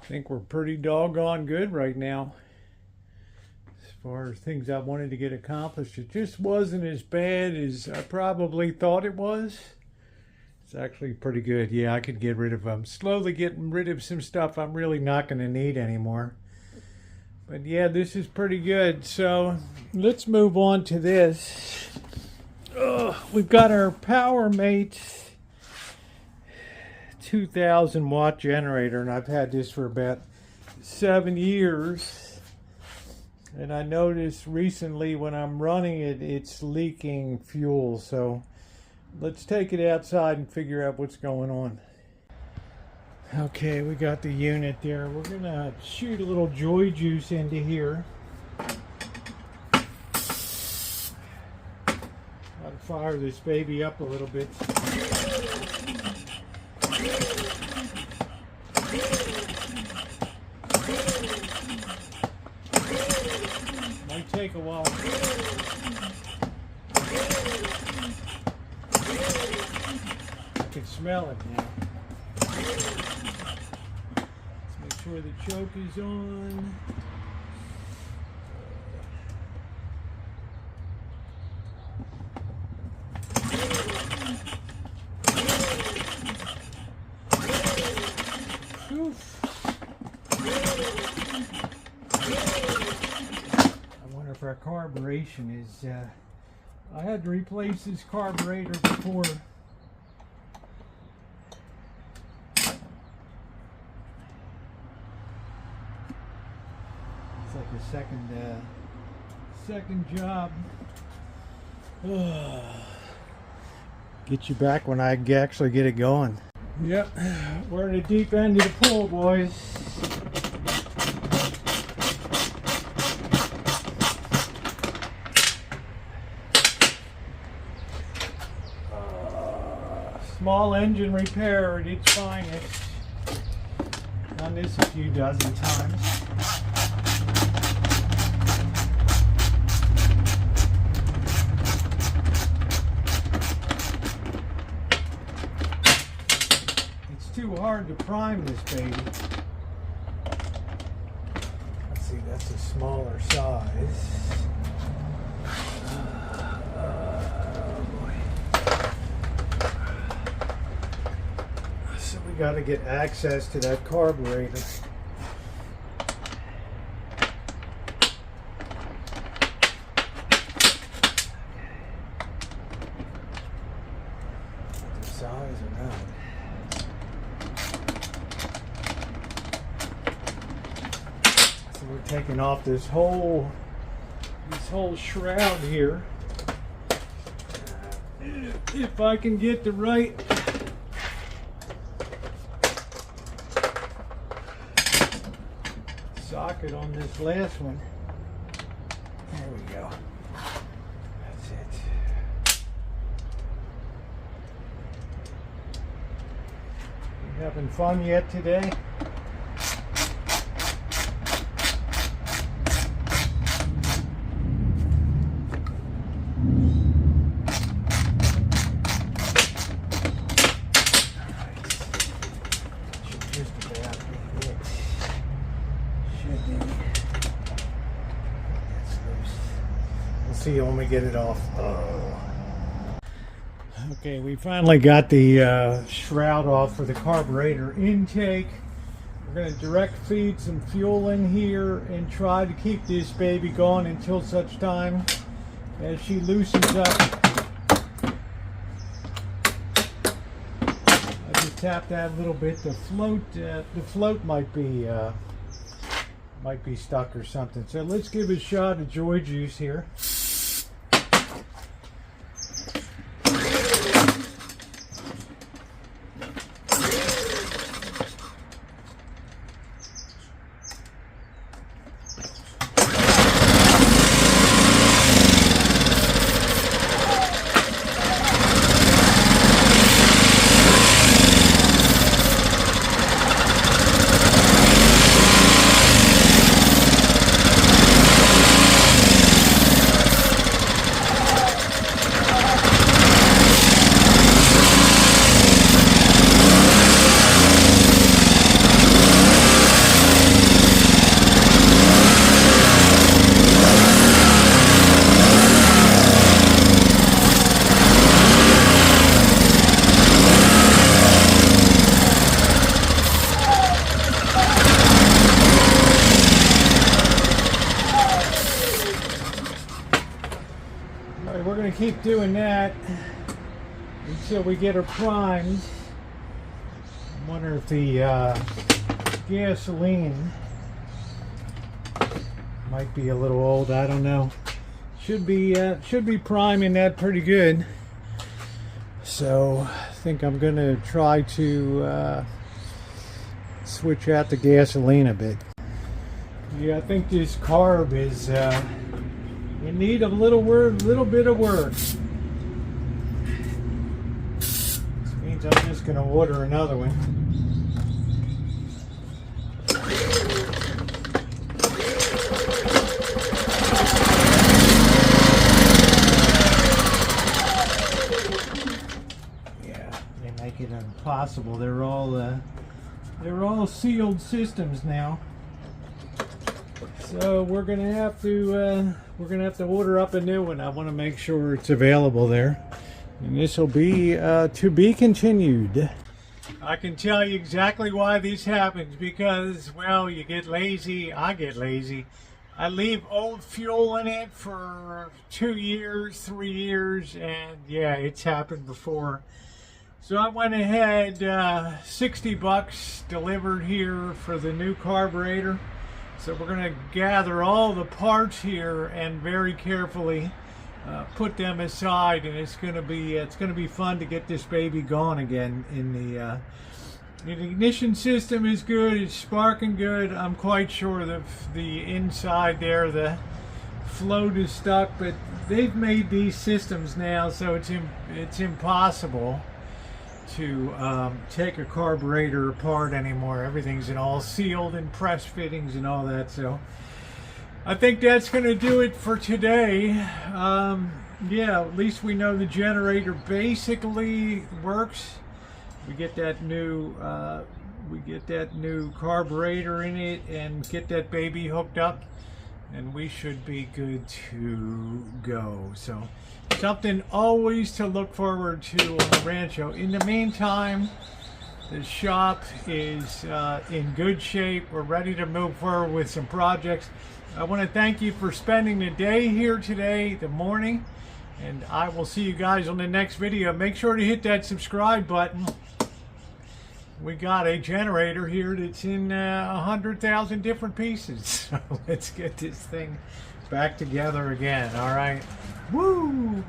think we're pretty doggone good right now. As far as things I wanted to get accomplished, it just wasn't as bad as I probably thought it was. It's actually pretty good. Yeah, I could get rid of them. Slowly getting rid of some stuff I'm really not going to need anymore. But yeah, this is pretty good. So let's move on to this. We've got our Powermaster 2000 watt generator, and I've had this for about 7 years. And I noticed recently when I'm running it, it's leaking fuel. So let's take it outside and figure out what's going on. Okay, we got the unit there. We're gonna shoot a little joy juice into here. I'll fire this baby up a little bit. Might take a while. I can smell it now. Let's make sure the choke is on. Oof. I wonder if our carburation is, I had to replace this carburetor before. It's like a second job. Get you back when I actually get it going. Yep, we're in the deep end of the pool, boys. Small engine repair at its finest. Done this a few dozen times. Too hard to prime this baby. Let's see, that's a smaller size. Oh boy. So we got to get access to that carburetor. The size around. We're taking off this whole shroud here. If I can get the right socket on this last one. There we go. That's it. You having fun yet today? See when we get it off. Okay, we finally got the shroud off for the carburetor intake. We're going to direct feed some fuel in here and try to keep this baby going until such time as she loosens up. I just tapped that a little bit. The float might be stuck or something. So let's give it a shot of joy juice here. Anyway, we're going to keep doing that until we get her primed. I wonder if the gasoline might be a little old. I don't know. Should be priming that pretty good. So I think I'm going to try to switch out the gasoline a bit. Yeah, I think this carb is in need of a little bit of work. This means I'm just going to order another one. Yeah, they make it impossible. They're all sealed systems now. So we're gonna have to order up a new one. I want to make sure it's available there, and this will be to be continued. I can tell you exactly why this happens, because, well, you get lazy. I get lazy. I leave old fuel in it for 2 years, 3 years, and yeah, it's happened before. So I went ahead, $60 delivered here for the new carburetor. So we're going to gather all the parts here and very carefully put them aside, and it's going to be fun to get this baby going again. The ignition system is good. It's sparking good. I'm quite sure that the inside there, the float is stuck, but they've made these systems now, so it's impossible to take a carburetor apart anymore. Everything's all sealed and press fittings and all that. So I think that's going to do it for today. Yeah, at least we know the generator basically works. We get that new carburetor in it and get that baby hooked up, and we should be good to go. So something always to look forward to on the Rancho. In the meantime, the shop is in good shape. We're ready to move forward with some projects. I want to thank you for spending the day here today, the morning, and I will see you guys on the next video. Make sure to hit that subscribe button. We got a generator here that's in 100,000 different pieces. So let's get this thing back together again. All right. Woo!